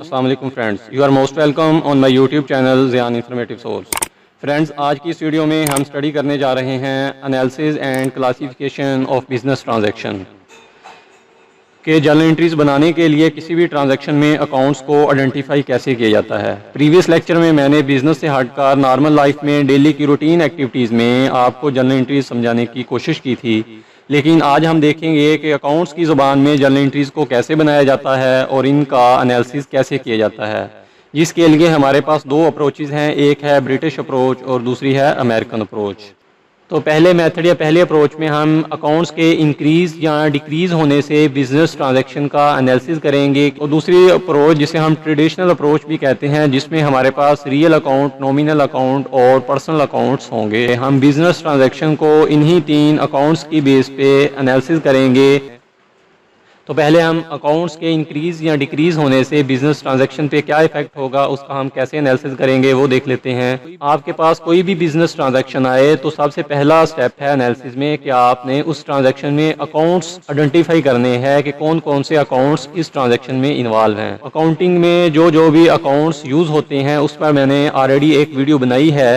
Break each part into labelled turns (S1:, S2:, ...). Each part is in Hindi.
S1: अस्सलाम वालेकुम friends, you are most welcome on my YouTube channel Zian informative source. Friends, आज की इस वीडियो में हम स्टडी करने जा रहे हैं analysis and classification of business transaction के जर्नल एंट्रीज बनाने के लिए किसी भी ट्रांजैक्शन में अकाउंट्स को आइडेंटिफाई कैसे किया जाता है। प्रीवियस लेक्चर में मैंने बिजनेस से हटकर नॉर्मल लाइफ में डेली की रूटीन एक्टिविटीज़ में आपको जर्नल एंट्रीज समझाने की कोशिश की थी, लेकिन आज हम देखेंगे कि अकाउंट्स की ज़ुबान में जर्नल एंट्रीज़ को कैसे बनाया जाता है और इनका एनालिसिस कैसे किया जाता है, जिसके लिए हमारे पास दो अप्रोचेज़ हैं। एक है ब्रिटिश अप्रोच और दूसरी है अमेरिकन अप्रोच। तो पहले मेथड या पहले अप्रोच में हम अकाउंट्स के इंक्रीज़ या डिक्रीज़ होने से बिजनेस ट्रांजैक्शन का एनालिसिस करेंगे, और दूसरी अप्रोच जिसे हम ट्रेडिशनल अप्रोच भी कहते हैं, जिसमें हमारे पास रियल अकाउंट, नॉमिनल अकाउंट और पर्सनल अकाउंट्स होंगे। हम बिजनेस ट्रांजैक्शन को इन्हीं तीन अकाउंट्स की बेस पे एनालिसिस करेंगे। तो पहले हम अकाउंट्स के इंक्रीज़ या डिक्रीज़ होने से बिजनेस ट्रांजैक्शन पे क्या इफेक्ट होगा उसका हम कैसे एनालिसिस करेंगे वो देख लेते हैं। आपके पास कोई भी बिजनेस ट्रांजैक्शन आए तो सबसे पहला स्टेप है एनालिसिस में कि आपने उस ट्रांजैक्शन में अकाउंट्स आइडेंटिफाई करने हैं कि कौन कौन से अकाउंट्स इस ट्रांजैक्शन में इन्वॉल्व हैं। अकाउंटिंग में जो भी अकाउंट्स यूज़ होते हैं उस पर मैंने ऑलरेडी एक वीडियो बनाई है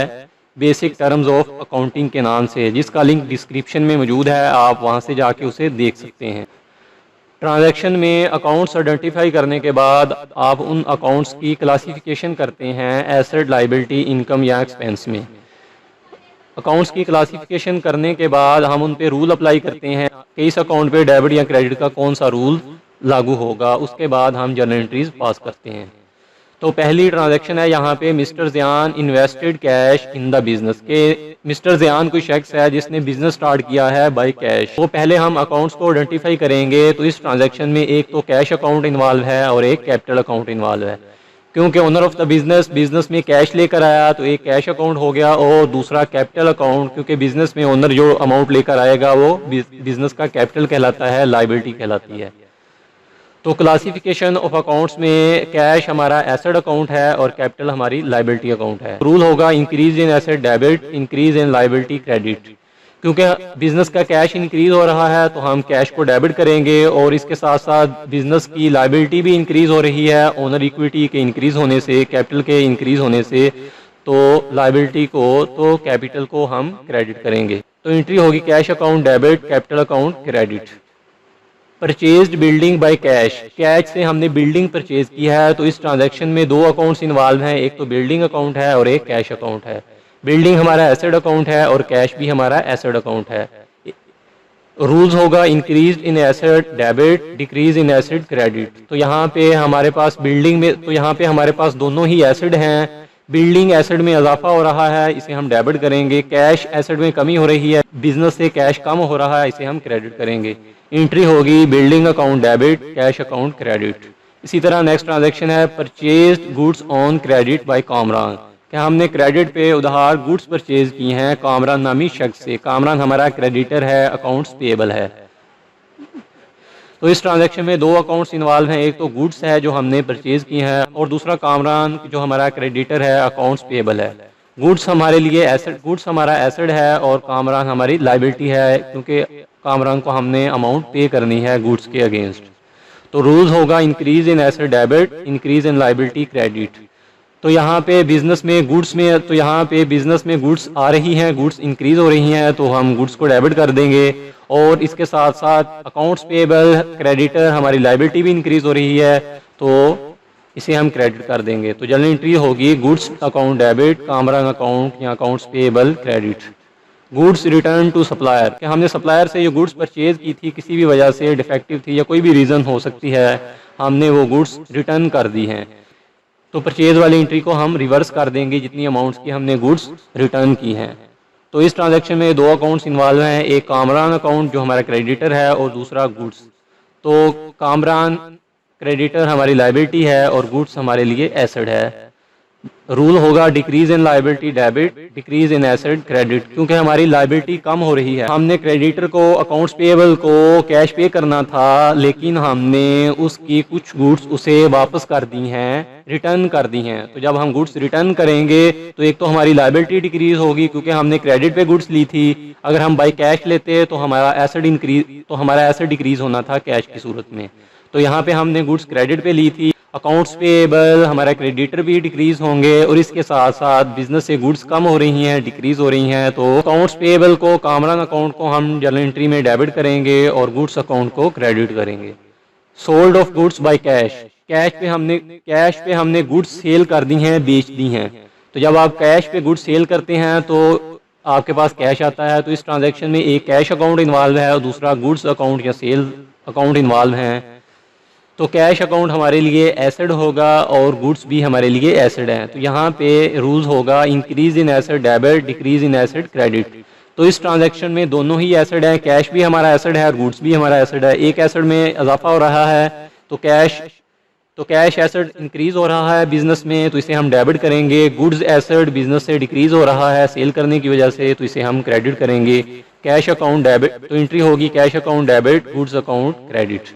S1: बेसिक टर्म्स ऑफ अकाउंटिंग के नाम से, जिसका लिंक डिस्क्रिप्शन में मौजूद है, आप वहाँ से जाके उसे देख सकते हैं। ट्रांजैक्शन में अकाउंट्स आइडेंटिफाई करने के बाद आप उन अकाउंट्स की क्लासिफिकेशन करते हैं एसेट, लायबिलिटी, इनकम या एक्सपेंस में। अकाउंट्स की क्लासिफिकेशन करने के बाद हम उन पे रूल अप्लाई करते हैं कि इस अकाउंट पे डेबिट या क्रेडिट का कौन सा रूल लागू होगा। उसके बाद हम जर्नल एंट्रीज पास करते हैं। तो पहली ट्रांजैक्शन है यहाँ पे mister Zian invested cash in the business के। मिस्टर ज़ियान कोई शख्स है जिसने बिजनेस स्टार्ट किया है बाय कैश। तो पहले हम अकाउंट्स को आइडेंटिफाई करेंगे। तो इस ट्रांजैक्शन में एक तो कैश अकाउंट इन्वॉल्व है और एक कैपिटल अकाउंट इन्वॉल्व है, क्योंकि ओनर ऑफ द बिजनेस में कैश लेकर आया तो एक कैश अकाउंट हो गया और दूसरा कैपिटल अकाउंट, क्योंकि बिजनेस में ओनर जो अमाउंट लेकर आएगा वो बिजनेस का कैपिटल कहलाता है, लायबिलिटी कहलाती है। तो क्लासिफिकेशन ऑफ अकाउंट्स में कैश हमारा एसेट अकाउंट है और कैपिटल हमारी लायबिलिटी अकाउंट है। रूल होगा increase in asset debit, increase in liability credit. क्योंकि बिजनेस का कैश इंक्रीज हो रहा है तो हम कैश को डेबिट करेंगे, और इसके साथ साथ बिजनेस की लायबिलिटी भी इंक्रीज हो रही है ओनर इक्विटी के इंक्रीज होने से, कैपिटल के इंक्रीज होने से। तो लायबिलिटी को तो कैपिटल को हम क्रेडिट करेंगे। तो एंट्री होगी cash account debit, capital account credit. Purchased building bye cash, cash से हमने बिल्डिंग परचेज की है। तो इस ट्रांजैक्शन में दो अकाउंट्स इन्वॉल्व हैं, एक तो बिल्डिंग अकाउंट है और एक कैश अकाउंट है। बिल्डिंग हमारा एसेट अकाउंट है और कैश भी हमारा एसेट अकाउंट है। रूल्स होगा increase in asset debit, decrease in asset credit. तो यहाँ पे हमारे पास बिल्डिंग में, तो यहाँ पे हमारे पास दोनों ही एसेट हैं। बिल्डिंग एसेट में इजाफा हो रहा है, इसे हम डेबिट करेंगे। कैश एसेट में कमी हो रही है, बिजनेस से कैश कम हो रहा है, इसे हम क्रेडिट करेंगे। एंट्री होगी building account debit, cash account credit. इसी तरह नेक्स्ट ट्रांजैक्शन है purchased goods on credit by Kamran, कि हमने क्रेडिट पे उधार गुड्स परचेज की हैं कामरान नामी शख्स से। कामरान हमारा क्रेडिटर है, अकाउंट्स पेएबल है। तो इस ट्रांजैक्शन में दो अकाउंट्स इन्वॉल्व हैं, एक तो गुड्स है जो हमने परचेज की हैं और दूसरा कामरान जो हमारा क्रेडिटर है, अकाउंट्स पेएबल है। गुड्स हमारे लिए एसेट, गुड्स हमारा एसेट है और कामरान हमारी लायबिलिटी है, क्योंकि कामरान को हमने अमाउंट पे करनी है गुड्स के अगेंस्ट। तो रूल्स होगा increase in asset debit, increase in liability credit. तो यहाँ पे बिजनेस में गुड्स में, तो यहाँ पे बिजनेस में गुड्स आ रही हैं, गुड्स इंक्रीज हो रही हैं, तो हम गुड्स को डेबिट कर देंगे। और इसके साथ साथ अकाउंट्स पेएबल, क्रेडिटर हमारी लायबिलिटी भी इंक्रीज हो रही है, तो इसे हम क्रेडिट कर देंगे। तो जर्नल एंट्री होगी goods account debit, Kamran account या accounts payable credit. Goods return to supplier, कि हमने सप्लायर से ये गुड्स परचेज की थी, किसी भी वजह से डिफेक्टिव थी या कोई भी रीज़न हो सकती है, हमने वो गुड्स रिटर्न कर दी हैं। तो परचेज वाली एंट्री को हम रिवर्स कर देंगे जितनी अमाउंट्स की हमने गुड्स रिटर्न की हैं। तो इस ट्रांजैक्शन में दो अकाउंट्स इन्वॉल्व हैं, एक कामरान अकाउंट जो हमारा क्रेडिटर है और दूसरा गुड्स। तो कामरान क्रेडिटर हमारी लायबिलिटी है और गुड्स हमारे लिए एसेट है। रूल होगा decrease in liability debit, decrease in asset credit, क्योंकि हमारी लायबिलिटी कम हो रही है। हमने क्रेडिटर को अकाउंट्स पेएबल को कैश पे करना था, लेकिन हमने उसकी कुछ गुड्स उसे वापस कर दी हैं, रिटर्न कर दी हैं। तो जब हम गुड्स रिटर्न करेंगे तो एक तो हमारी लायबिलिटी डिक्रीज होगी क्योंकि हमने क्रेडिट पे गुड्स ली थी। अगर हम बाई कैश लेते तो हमारा एसेट डिक्रीज होना था कैश की सूरत में। तो यहाँ पे हमने गुड्स क्रेडिट पे ली थी। अकाउंट्स पेएबल हमारा क्रेडिटर भी डिक्रीज होंगे और इसके साथ साथ बिजनेस से गुड्स कम हो रही हैं, डिक्रीज हो रही हैं, तो अकाउंट्स पेएबल को, कामरान अकाउंट को हम जर्नल एंट्री में डेबिट करेंगे और गुड्स अकाउंट को क्रेडिट करेंगे। Sold off goods by cash, cash पे हमने गुड्स सेल कर दी हैं, बेच दी हैं। तो जब आप कैश पे गुड्स सेल करते हैं तो आपके पास कैश आता है, तो इस ट्रांजैक्शन में एक कैश अकाउंट इन्वॉल्व है और दूसरा गुड्स अकाउंट या सेल अकाउंट इन्वॉल्व हैं। तो कैश अकाउंट हमारे लिए एसेट होगा और गुड्स भी हमारे लिए एसेट हैं। तो यहाँ पे रूल्स होगा increase in asset debit, decrease in asset credit. तो इस ट्रांजैक्शन में दोनों ही एसेट हैं, कैश भी हमारा एसेट है और गुड्स भी हमारा एसेट है। एक एसेट में इजाफा हो रहा है तो कैश एसेट इंक्रीज हो रहा है बिजनेस में, तो इसे हम डेबिट करेंगे। गुड्स एसेट बिजनेस से डिक्रीज हो रहा है सेल करने की वजह से, तो इसे हम क्रेडिट करेंगे। कैश अकाउंट डेबिट, तो एंट्री होगी cash account debit, goods account credit.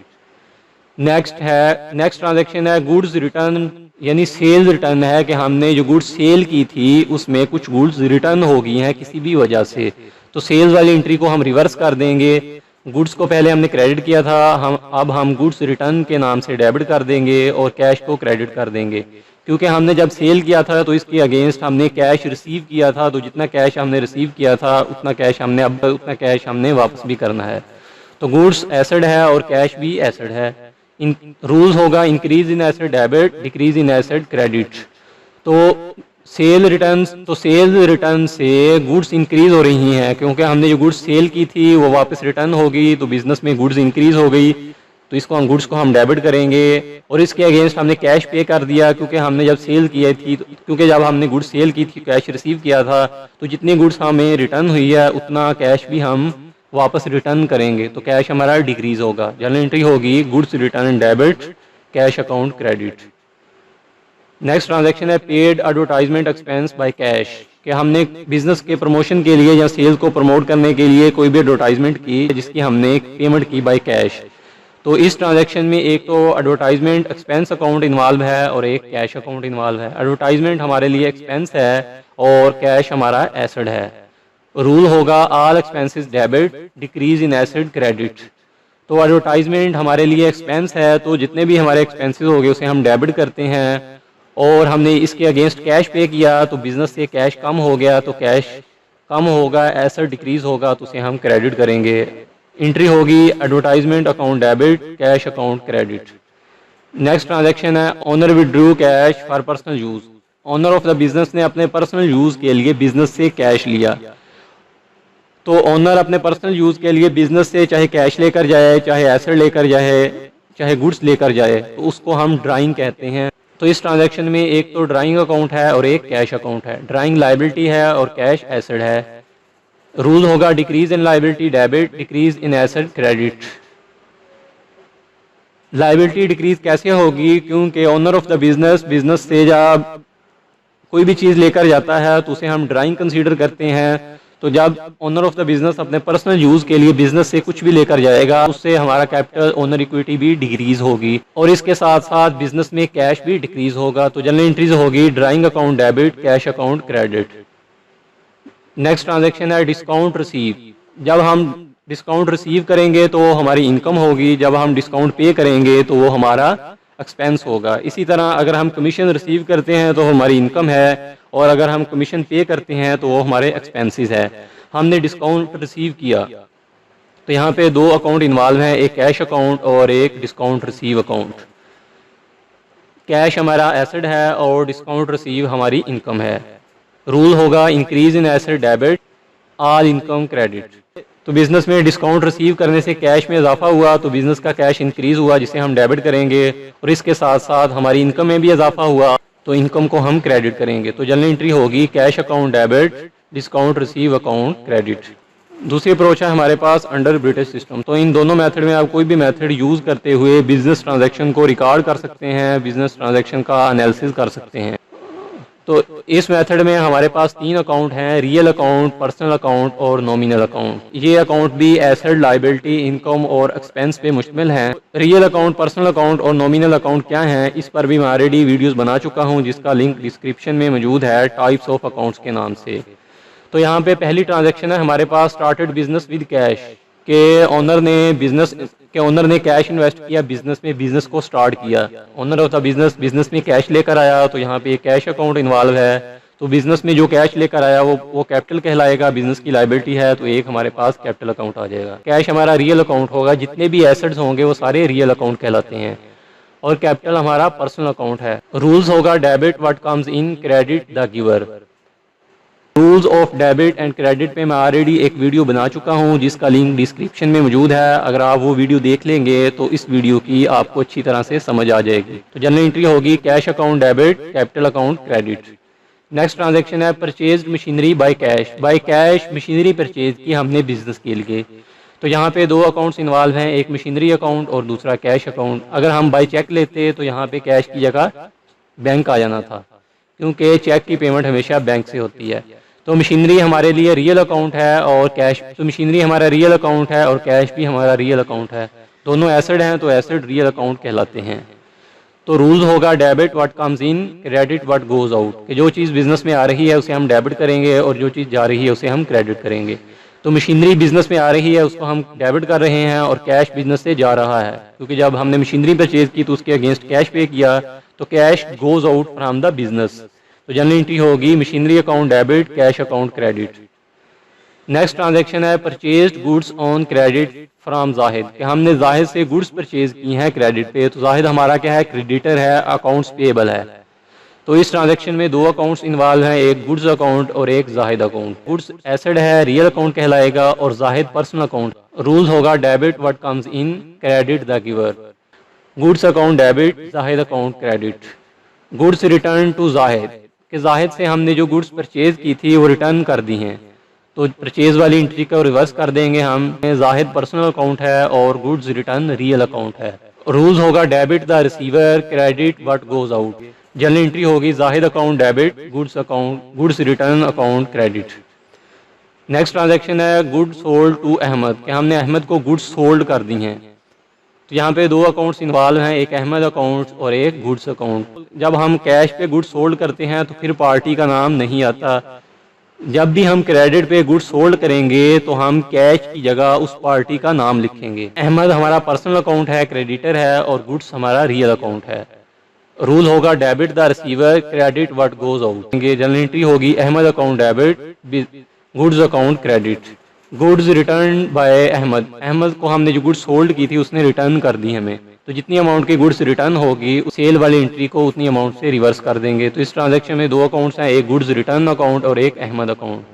S1: Next transaction है गुड्स रिटर्न, यानी सेल रिटर्न है कि हमने जो गुड्स सेल की थी उसमें कुछ गुड्स रिटर्न हो गई हैं किसी भी वजह से, तो सेल्स वाली एंट्री को हम रिवर्स कर देंगे। गुड्स को पहले हमने क्रेडिट किया था, अब हम गुड्स रिटर्न के नाम से डेबिट कर देंगे और कैश को क्रेडिट कर देंगे। क्योंकि हमने जब सेल किया था तो इसके अगेंस्ट हमने कैश रिसीव किया था, तो जितना कैश हमने रिसीव किया था उतना कैश हमने वापस भी करना है। तो गुड्स एसेट है और कैश भी एसेट है। रूल्स होगा increase in asset debit, decrease in asset credit. तो सेल रिटर्न से गुड्स इंक्रीज हो रही हैं क्योंकि हमने जो गुड्स सेल की थी वो वापस रिटर्न होगी, तो बिजनेस में गुड्स इंक्रीज हो गई, तो इसको हम गुड्स को हम डेबिट करेंगे। और इसके अगेंस्ट हमने कैश पे कर दिया क्योंकि हमने जब सेल की थी, क्योंकि जब हमने गुड्स सेल की थी कैश रिसीव किया था, तो जितनी गुड्स हमें रिटर्न हुई है उतना कैश भी हम वापस रिटर्न करेंगे, तो कैश हमारा डिक्रीज होगा। जर्नल एंट्री होगी goods return debit, cash account credit. Next transaction है paid advertisement expense by cash, कि हमने बिजनेस के प्रमोशन के लिए या सेल्स को प्रमोट करने के लिए कोई भी एडवर्टाइजमेंट की जिसकी हमने पेमेंट की बाय कैश। तो इस ट्रांजैक्शन में एक तो एडवर्टाइजमेंट एक्सपेंस अकाउंट इन्वॉल्व है और एक कैश अकाउंट इन्वॉल्व है। एडवर्टाइजमेंट हमारे लिए एक्सपेंस है और कैश हमारा एसेट है। रूल होगा all expenses debit, decrease in asset credit. तो एडवर्टाइजमेंट हमारे लिए एक्सपेंस है, तो जितने भी हमारे एक्सपेंसेस हो गए उसे हम डेबिट करते हैं, और हमने इसके अगेंस्ट कैश पे किया तो बिजनेस से कैश कम हो गया, तो कैश कम होगा, एसेट डिक्रीज होगा, तो उसे हम क्रेडिट करेंगे। एंट्री होगी advertisement account debit, cash account credit. Next transaction है owner withdrew cash for personal use. Owner of the business ने अपने पर्सनल यूज के लिए बिजनेस से कैश लिया। तो ओनर अपने पर्सनल यूज के लिए बिजनेस से चाहे कैश लेकर जाए, चाहे एसेट लेकर जाए, चाहे गुड्स लेकर जाए, तो उसको हम ड्राइंग कहते हैं। तो इस ट्रांजैक्शन में एक तो ड्राइंग अकाउंट है और एक कैश अकाउंट है। ड्राइंग लायबिलिटी है और कैश एसेट है। रूल होगा decrease in liability debit, decrease in asset credit. Liability decrease कैसे होगी? क्योंकि ओनर ऑफ द बिजनेस से जब कोई भी चीज़ लेकर जाता है तो उसे हम ड्राइंग कंसीडर करते हैं। तो जब ओनर ऑफ द बिजनेस अपने पर्सनल यूज के लिए बिजनेस से कुछ भी लेकर जाएगा, उससे हमारा कैपिटल ओनर इक्विटी भी डिक्रीज होगी और इसके साथ साथ बिजनेस में कैश भी डिक्रीज होगा। तो जनरल एंट्रीज होगी drawing account debit, cash account credit. Next transaction है डिस्काउंट रिसीव। जब हम डिस्काउंट रिसीव करेंगे तो हमारी इनकम होगी, जब हम डिस्काउंट पे करेंगे तो वो हमारा एक्सपेंस होगा। इसी तरह अगर हम कमीशन रिसीव करते हैं तो हमारी इनकम है, और अगर हम कमीशन पे करते हैं तो वो हमारे एक्सपेंसेस है। हमने डिस्काउंट रिसीव किया तो यहाँ पे दो अकाउंट इन्वॉल्व हैं, एक कैश अकाउंट और एक डिस्काउंट रिसीव अकाउंट। कैश हमारा एसेट है और डिस्काउंट रिसीव हमारी इनकम है। रूल होगा increase in asset debit, all income credit. तो बिजनेस में डिस्काउंट रिसीव करने से कैश में इजाफा हुआ तो बिजनेस का कैश इंक्रीज हुआ जिसे हम डेबिट करेंगे, और इसके साथ साथ हमारी इनकम में भी इजाफा हुआ तो इनकम को हम क्रेडिट करेंगे। तो जनरल एंट्री होगी cash account debit, discount receive account credit. दूसरी अप्रोच है हमारे पास अंडर ब्रिटिश सिस्टम। तो इन दोनों मेथड में आप कोई भी मेथड यूज करते हुए बिजनेस ट्रांजैक्शन को रिकॉर्ड कर सकते हैं, बिजनेस ट्रांजैक्शन का एनालिसिस कर सकते हैं। तो इस मेथड में हमारे पास तीन अकाउंट हैं, रियल अकाउंट, पर्सनल अकाउंट और नॉमिनल अकाउंट। ये अकाउंट भी एसेट, लायबिलिटी, इनकम और एक्सपेंस पे मुश्तमिल हैं। रियल अकाउंट, पर्सनल अकाउंट और नॉमिनल अकाउंट क्या हैं, इस पर भी मैं ऑलरेडी वीडियोस बना चुका हूं जिसका लिंक डिस्क्रिप्शन में मौजूद है, टाइप्स ऑफ अकाउंट्स के नाम से। तो यहाँ पे पहली ट्रांजेक्शन है हमारे पास स्टार्टेड बिजनेस विद कैश, के ओनर ने बिजनेस कि ओनर ने कैश इन्वेस्ट किया बिजनेस में, बिजनेस को स्टार्ट किया। Owner of the business business में कैश लेकर आया, तो यहाँ पे कैश अकाउंट इन्वॉल्व है। तो बिजनेस में जो कैश लेकर आया वो कैपिटल कहलाएगा, बिजनेस की लायबिलिटी है, तो एक हमारे पास कैपिटल अकाउंट आ जाएगा। कैश हमारा रियल अकाउंट होगा, जितने भी एसेट्स होंगे वो सारे रियल अकाउंट कहलाते हैं। और कैपिटल हमारा पर्सनल अकाउंट है। रूल्स होगा debit what comes in, credit the giver. Rules of debit and credit पे मैं ऑलरेडी एक वीडियो बना चुका हूँ, जिसका लिंक डिस्क्रिप्शन में मौजूद है। अगर आप वो वीडियो देख लेंगे तो इस वीडियो की आपको अच्छी तरह से समझ आ जाएगी। तो जनरल एंट्री होगी cash account debit, capital account credit. Next transaction है purchase machinery by cash. By cash machinery purchase की हमने बिजनेस के लिए। तो यहाँ पे दो अकाउंट्स इन्वॉल्व हैं, एक मशीनरी अकाउंट और दूसरा कैश अकाउंट। अगर हम बाय चेक लेते तो यहाँ पे कैश की जगह बैंक आ जाना था, क्योंकि चेक की पेमेंट हमेशा बैंक से होती है। तो मशीनरी हमारे लिए रियल अकाउंट है और कैश, तो मशीनरी हमारा रियल अकाउंट है और कैश भी हमारा रियल अकाउंट है। दोनों एसेट हैं तो एसेट रियल अकाउंट कहलाते हैं। तो रूल्स होगा debit what comes in, credit what goes out. कि जो चीज़ बिजनेस में आ रही है उसे हम डेबिट करेंगे और जो चीज़ जा रही है उसे हम क्रेडिट करेंगे। तो मशीनरी बिजनेस में आ रही है उसको हम डेबिट कर रहे हैं और कैश बिजनेस से जा रहा है, क्योंकि जब हमने मशीनरी परचेज की तो उसके अगेंस्ट कैश पे किया, तो cash goes out from the business. तो जनरल एंट्री होगी machinery account debit, cash account credit. Next transaction है purchased goods on credit from Zahid. कि हमने जाहिद से गुड्स परचेज की हैं क्रेडिट पे। तो जाहिद हमारा क्या है, क्रेडिटर है, अकाउंट्स पेएबल है। तो इस ट्रांजैक्शन में दो अकाउंट्स इन्वॉल्व हैं, एक गुड्स अकाउंट और एक जाहिद अकाउंट। गुड्स एसेट है, रियल अकाउंट कहलाएगा, और जाहिद पर्सनल अकाउंट। रूल होगा debit what comes in, credit the giver. Goods account debit, Zahid account credit. Goods return to Zahid. कि जाहिद से हमने जो गुड्स परचेज की थी वो रिटर्न कर दी हैं, तो परचेज वाली एंट्री को रिवर्स कर देंगे हम। जाहिद पर्सनल अकाउंट है और गुड्स रिटर्न रियल अकाउंट है। रूल्स होगा debit the receiver, credit what goes out. General entry होगी Zahid account debit, goods account, goods return account credit. Next transaction है गुड्स सोल्ड टू अहमद। कि हमने अहमद को गुड्स सोल्ड कर दी हैं। तो यहाँ पे दो अकाउंट्स इन्वॉल्व हैं, एक अहमद अकाउंट और एक गुड्स अकाउंट। जब हम कैश पे गुड्स सोल्ड करते हैं तो फिर पार्टी का नाम नहीं आता। जब भी हम क्रेडिट पे गुड्स सोल्ड करेंगे तो हम कैश की जगह उस पार्टी का नाम लिखेंगे। अहमद हमारा पर्सनल अकाउंट है, क्रेडिटर है, और गुड्स हमारा रियल अकाउंट है। रूल होगा debit the receiver, credit what goes out. General entry होगी Ahmed account debit, goods account credit. Goods return by Ahmed. Ahmed को हमने जो गुड्स होल्ड की थी उसने रिटर्न कर दी हमें। तो जितनी अमाउंट की गुड्स रिटर्न होगी उस सेल वाली एंट्री को उतनी अमाउंट से रिवर्स कर देंगे। तो इस ट्रांजैक्शन में दो अकाउंट्स हैं, एक गुड्स रिटर्न अकाउंट और एक अहमद अकाउंट।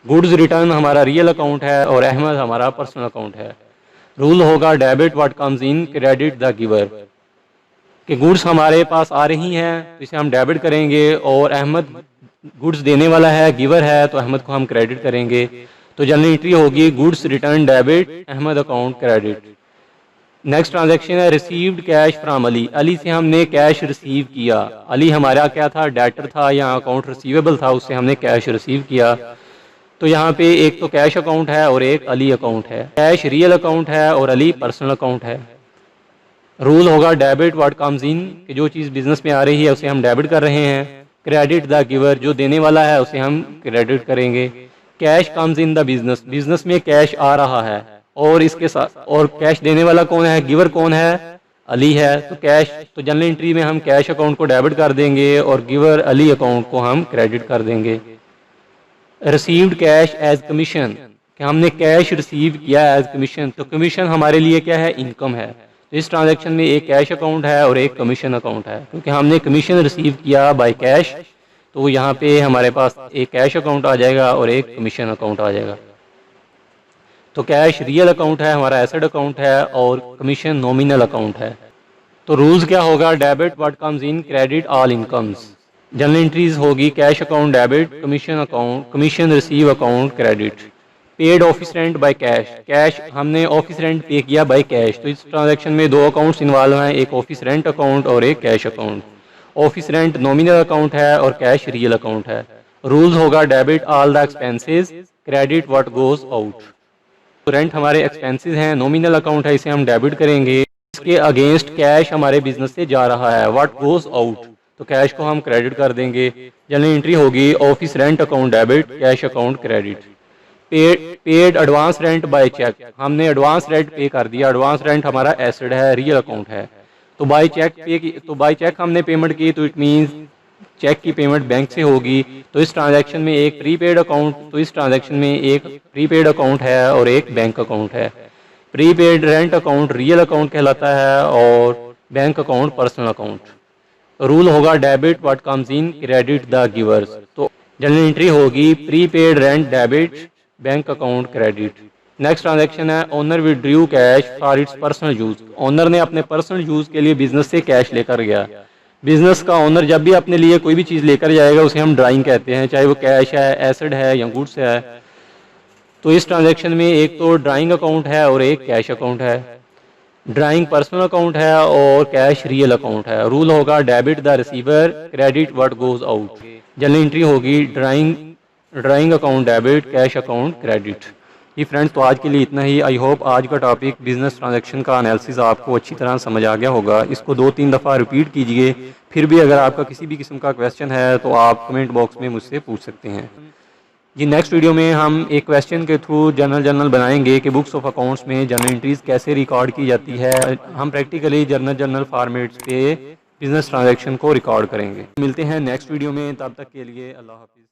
S1: गुड्स रिटर्न हमारा रियल अकाउंट है और अहमद हमारा पर्सनल अकाउंट है। रूल होगा debit what comes in, credit the giver. कि गुड्स हमारे पास आ रही हैं तो इसे हम डेबिट करेंगे, और अहमद गुड्स देने वाला है, गिवर है, तो अहमद को हम क्रेडिट करेंगे। तो जनरल एंट्री होगी goods return debit, Ahmed account credit. Next transaction है received cash from Ali. Ali से हमने कैश रिसीव किया। अली हमारा क्या था, डेटर था या अकाउंट रिसीवेबल था, उससे हमने कैश रिसीव किया। तो यहाँ पे एक तो कैश अकाउंट है और एक अली अकाउंट है। कैश रियल अकाउंट है और अली पर्सनल अकाउंट है। रूल होगा डेबिट व्हाट कम्स इन। कि जो चीज़ बिजनेस में आ रही है उसे हम डेबिट कर रहे हैं। क्रेडिट द गिवर, जो देने वाला है उसे हम क्रेडिट करेंगे। Cash comes in the business. Business में कैश आ रहा है और इसके साथ, और कैश देने वाला कौन है, गिवर कौन है, अली है। तो कैश, तो जनरल एंट्री में हम कैश अकाउंट को डेबिट कर देंगे और गिवर अली अकाउंट को हम क्रेडिट कर देंगे। Received cash as commission. कि हमने कैश रिसीव किया एज कमीशन। तो कमीशन हमारे लिए क्या है, इनकम है। तो इस ट्रांजैक्शन में एक कैश अकाउंट है और एक कमीशन अकाउंट है, क्योंकि हमने कमीशन रिसीव किया बाय कैश। तो यहाँ पे हमारे पास एक कैश अकाउंट आ जाएगा और एक कमीशन अकाउंट आ जाएगा। तो कैश रियल अकाउंट है, हमारा एसेट अकाउंट है, और कमीशन नॉमिनल अकाउंट है। तो रूल्स क्या होगा, debit what comes in, credit all incomes. General entries होगी cash account debit, commission account, commission receive account credit. Paid office rent by cash. Cash हमने ऑफिस रेंट पे किया बाय कैश। तो इस ट्रांजैक्शन में दो अकाउंट्स इन्वॉल्व हैं, एक ऑफिस रेंट अकाउंट और एक cash account. Office rent nominal account है और कैश रियल अकाउंट है। रूल्स होगा debit all the expenses, credit what goes out. तो रेंट हमारे एक्सपेंसेस हैं, नॉमिनल अकाउंट है, इसे हम डेबिट करेंगे। इसके अगेंस्ट कैश हमारे बिजनेस से जा रहा है, व्हाट गोज आउट, तो कैश को हम क्रेडिट कर देंगे। जनरल एंट्री होगी office rent account debit, cash account credit. Paid advance rent by cheque, हमने एडवांस रेंट पे कर दिया। एडवांस रेंट हमारा एसेट है, रियल अकाउंट है। तो बाय चेक पे की, तो बाय चेक हमने पेमेंट की, तो इट मींस चेक की पेमेंट बैंक से होगी। तो इस ट्रांजैक्शन में एक प्रीपेड अकाउंट, तो इस ट्रांजैक्शन में एक प्रीपेड अकाउंट है और एक बैंक अकाउंट है। Prepaid rent account real account कहलाता है और bank account personal account. Rule होगा debit what comes in, credit the givers. तो जनरल एंट्री होगी prepaid rent debit, bank account credit. Next transaction है owner withdrew cash for its personal use. Owner ने अपने पर्सनल यूज के लिए बिजनेस से कैश लेकर गया। बिजनेस का ओनर जब भी अपने लिए कोई भी चीज़ लेकर जाएगा उसे हम ड्राइंग कहते हैं, चाहे वो कैश है, एसेट है या गुड्स है। तो इस ट्रांजैक्शन में एक तो ड्राइंग अकाउंट है और एक कैश अकाउंट है। ड्राइंग पर्सनल अकाउंट है और कैश रियल अकाउंट है। रूल होगा debit the receiver, credit what goes out. General entry होगी drawing account debit, cash account credit. जी फ्रेंड्स, तो आज के लिए इतना ही। आई होप आज का टॉपिक बिजनेस ट्रांजैक्शन का एनालिसिस आपको अच्छी तरह समझ आ गया होगा। इसको 2-3 दफ़ा रिपीट कीजिए। फिर भी अगर आपका किसी भी किस्म का क्वेश्चन है तो आप कमेंट बॉक्स में मुझसे पूछ सकते हैं। जी नेक्स्ट वीडियो में हम एक क्वेश्चन के थ्रू जर्नल बनाएंगे कि बुक्स ऑफ अकाउंट्स में जर्नल एंट्रीज कैसे रिकॉर्ड की जाती है। हम प्रैक्टिकली जर्नल फॉर्मेट्स पे बिजनेस ट्रांजैक्शन को रिकॉर्ड करेंगे। मिलते हैं नेक्स्ट वीडियो में, तब तक के लिए अल्लाह हाफिज़।